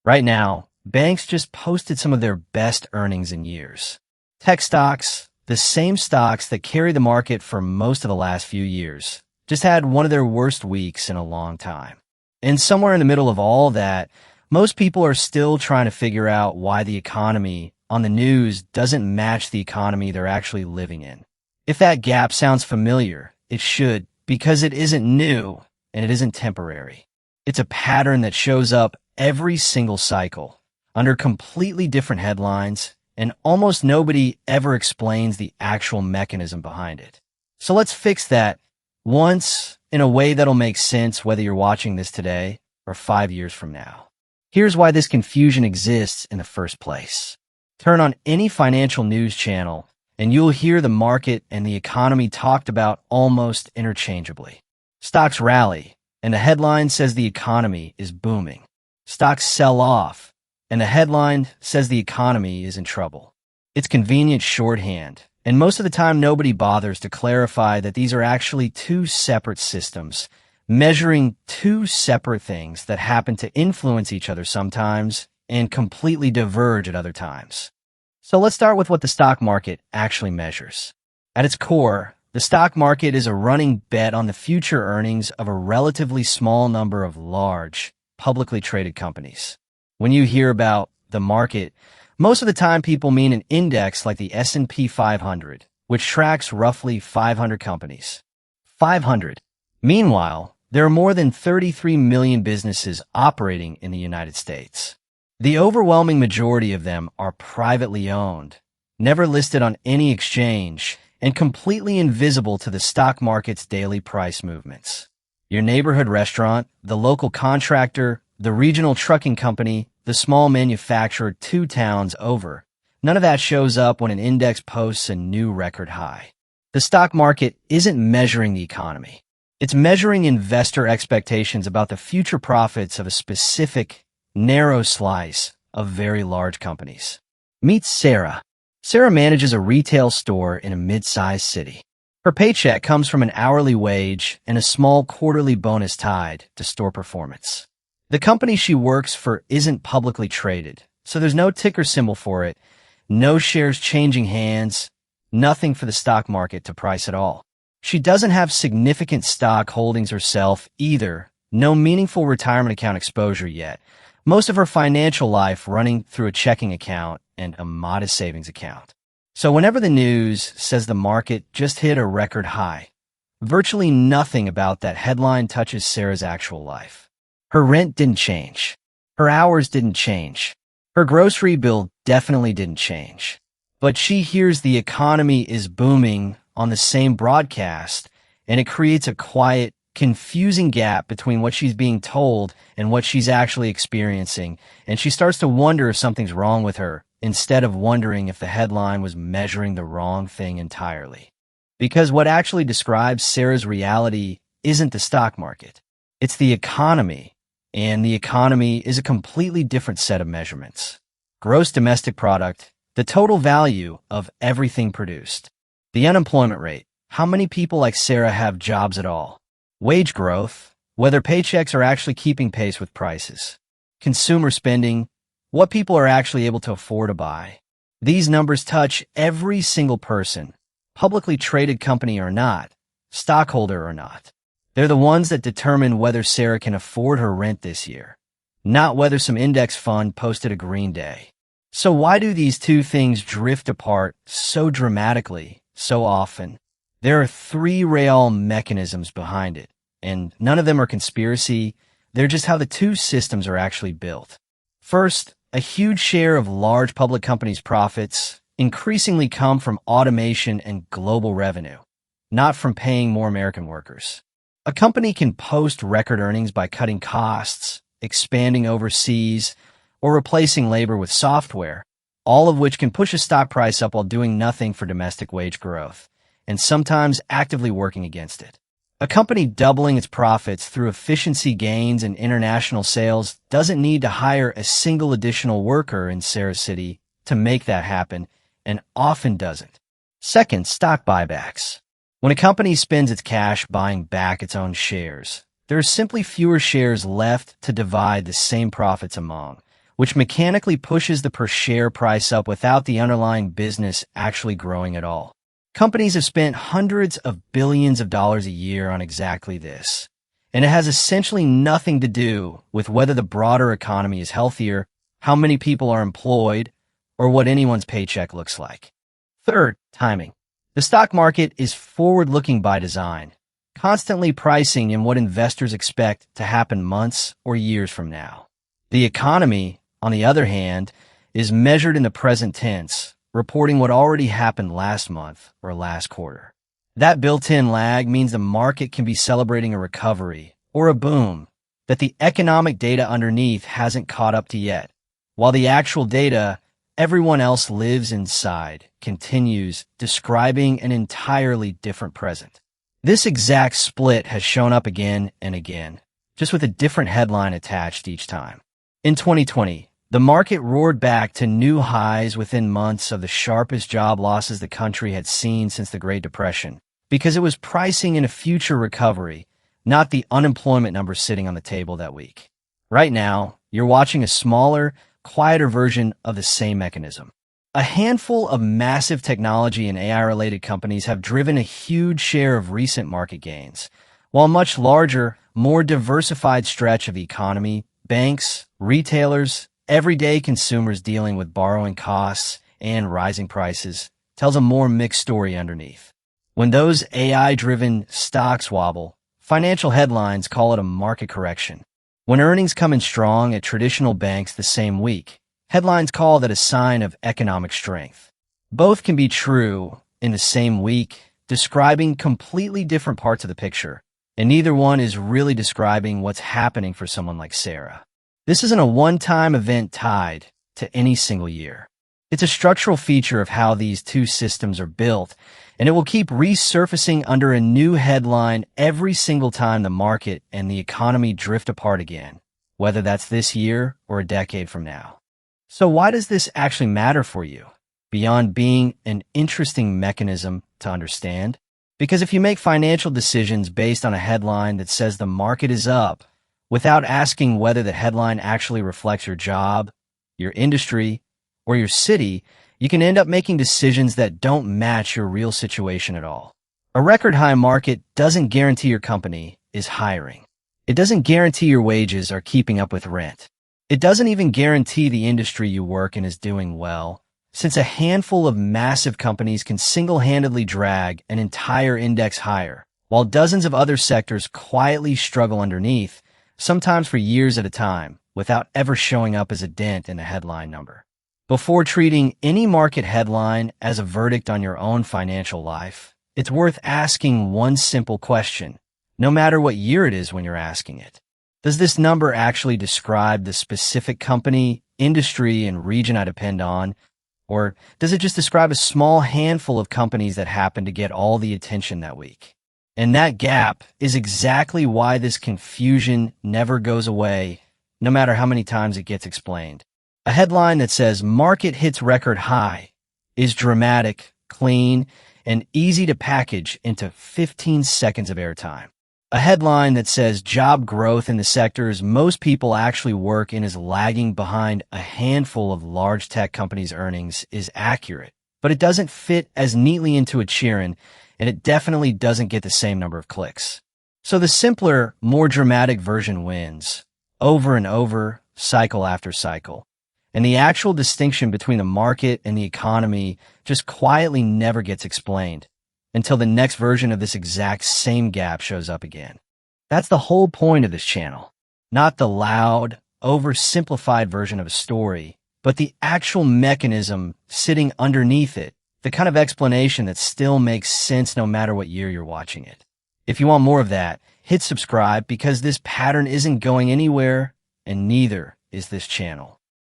Right now, banks just posted some of their best earnings in years. Tech stocks, the same stocks that carry the market for most of the last few years, just had one of their worst weeks in a long time. And somewhere in the middle of all that, most people are still trying to figure out why the economy on the news doesn't match the economy they're actually living in. If that gap sounds familiar, it should, because it isn't new and it isn't temporary. It's a pattern that shows up every single cycle under completely different headlines, and almost nobody ever explains the actual mechanism behind it. So let's fix that once in a way that'll make sense whether you're watching this today or 5 years from now. Here's why this confusion exists in the first place. Turn on any financial news channel and you'll hear the market and the economy talked about almost interchangeably. Stocks rally, and the headline says the economy is booming. Stocks sell off, and the headline says the economy is in trouble. It's convenient shorthand, and most of the time nobody bothers to clarify that these are actually two separate systems, measuring two separate things that happen to influence each other sometimes and completely diverge at other times. So let's start with what the stock market actually measures. At its core, the stock market is a running bet on the future earnings of a relatively small number of large, publicly traded companies. When you hear about the market, most of the time people mean an index like the S&P 500, which tracks roughly 500 companies. 500. Meanwhile, there are more than 33 million businesses operating in the United States. The overwhelming majority of them are privately owned, never listed on any exchange, and completely invisible to the stock market's daily price movements. Your neighborhood restaurant, the local contractor, the regional trucking company, the small manufacturer 2 towns over, none of that shows up when an index posts a new record high. The stock market isn't measuring the economy. It's measuring investor expectations about the future profits of a specific, narrow slice of very large companies. Meet Sarah. Sarah manages a retail store in a mid-sized city. Her paycheck comes from an hourly wage and a small quarterly bonus tied to store performance. The company she works for isn't publicly traded, so there's no ticker symbol for it, no shares changing hands, nothing for the stock market to price at all. She doesn't have significant stock holdings herself either, no meaningful retirement account exposure yet, most of her financial life running through a checking account and a modest savings account. So whenever the news says the market just hit a record high, virtually nothing about that headline touches Sarah's actual life. Her rent didn't change. Her hours didn't change. Her grocery bill definitely didn't change. But she hears the economy is booming on the same broadcast, and it creates a quiet, confusing gap between what she's being told and what she's actually experiencing, and she starts to wonder if something's wrong with her, instead of wondering if the headline was measuring the wrong thing entirely. Because what actually describes Sarah's reality isn't the stock market. It's the economy, and the economy is a completely different set of measurements. Gross domestic product, the total value of everything produced. The unemployment rate, how many people like Sarah have jobs at all. Wage growth, whether paychecks are actually keeping pace with prices. Consumer spending, what people are actually able to afford to buy. These numbers touch every single person, publicly traded company or not, stockholder or not. They're the ones that determine whether Sarah can afford her rent this year, not whether some index fund posted a green day. So why do these two things drift apart so dramatically, so often? There are 3 real mechanisms behind it, and none of them are conspiracy. They're just how the two systems are actually built. First, a huge share of large public companies' profits increasingly come from automation and global revenue, not from paying more American workers. A company can post record earnings by cutting costs, expanding overseas, or replacing labor with software, all of which can push a stock price up while doing nothing for domestic wage growth, and sometimes actively working against it. A company doubling its profits through efficiency gains and international sales doesn't need to hire a single additional worker in Sarah City to make that happen, and often doesn't. Second, stock buybacks. When a company spends its cash buying back its own shares, there are simply fewer shares left to divide the same profits among, which mechanically pushes the per share price up without the underlying business actually growing at all. Companies have spent hundreds of billions of dollars a year on exactly this, and it has essentially nothing to do with whether the broader economy is healthier, how many people are employed, or what anyone's paycheck looks like. Third, timing. The stock market is forward-looking by design, constantly pricing in what investors expect to happen months or years from now. The economy, on the other hand, is measured in the present tense, reporting what already happened last month or last quarter. That built-in lag means the market can be celebrating a recovery or a boom that the economic data underneath hasn't caught up to yet, while the actual data everyone else lives inside continues describing an entirely different present. This exact split has shown up again and again, just with a different headline attached each time. In 2020, the market roared back to new highs within months of the sharpest job losses the country had seen since the Great Depression, because it was pricing in a future recovery, not the unemployment numbers sitting on the table that week. Right now, you're watching a smaller, quieter version of the same mechanism. A handful of massive technology and AI-related companies have driven a huge share of recent market gains, while a much larger, more diversified stretch of the economy, banks, retailers, everyday consumers dealing with borrowing costs and rising prices, tells a more mixed story underneath. When those AI-driven stocks wobble, financial headlines call it a market correction. When earnings come in strong at traditional banks the same week, headlines call that a sign of economic strength. Both can be true in the same week, describing completely different parts of the picture, and neither one is really describing what's happening for someone like Sarah. This isn't a one-time event tied to any single year. It's a structural feature of how these two systems are built, and it will keep resurfacing under a new headline every single time the market and the economy drift apart again, whether that's this year or a decade from now. So why does this actually matter for you, beyond being an interesting mechanism to understand? Because if you make financial decisions based on a headline that says the market is up, without asking whether the headline actually reflects your job, your industry, or your city, you can end up making decisions that don't match your real situation at all. A record high market doesn't guarantee your company is hiring. It doesn't guarantee your wages are keeping up with rent. It doesn't even guarantee the industry you work in is doing well, since a handful of massive companies can single-handedly drag an entire index higher, while dozens of other sectors quietly struggle underneath, sometimes for years at a time, without ever showing up as a dent in a headline number. Before treating any market headline as a verdict on your own financial life, it's worth asking one simple question, no matter what year it is when you're asking it. Does this number actually describe the specific company, industry, and region I depend on? Or does it just describe a small handful of companies that happen to get all the attention that week? And that gap is exactly why this confusion never goes away, no matter how many times it gets explained. A headline that says market hits record high is dramatic, clean, and easy to package into 15 seconds of airtime. A headline that says job growth in the sectors most people actually work in is lagging behind a handful of large tech companies' earnings is accurate, but it doesn't fit as neatly into a cheer-in, and it definitely doesn't get the same number of clicks. So the simpler, more dramatic version wins, over and over, cycle after cycle. And the actual distinction between the market and the economy just quietly never gets explained until the next version of this exact same gap shows up again. That's the whole point of this channel. Not the loud, oversimplified version of a story, but the actual mechanism sitting underneath it, the kind of explanation that still makes sense no matter what year you're watching it. If you want more of that, hit subscribe because this pattern isn't going anywhere, and neither is this channel.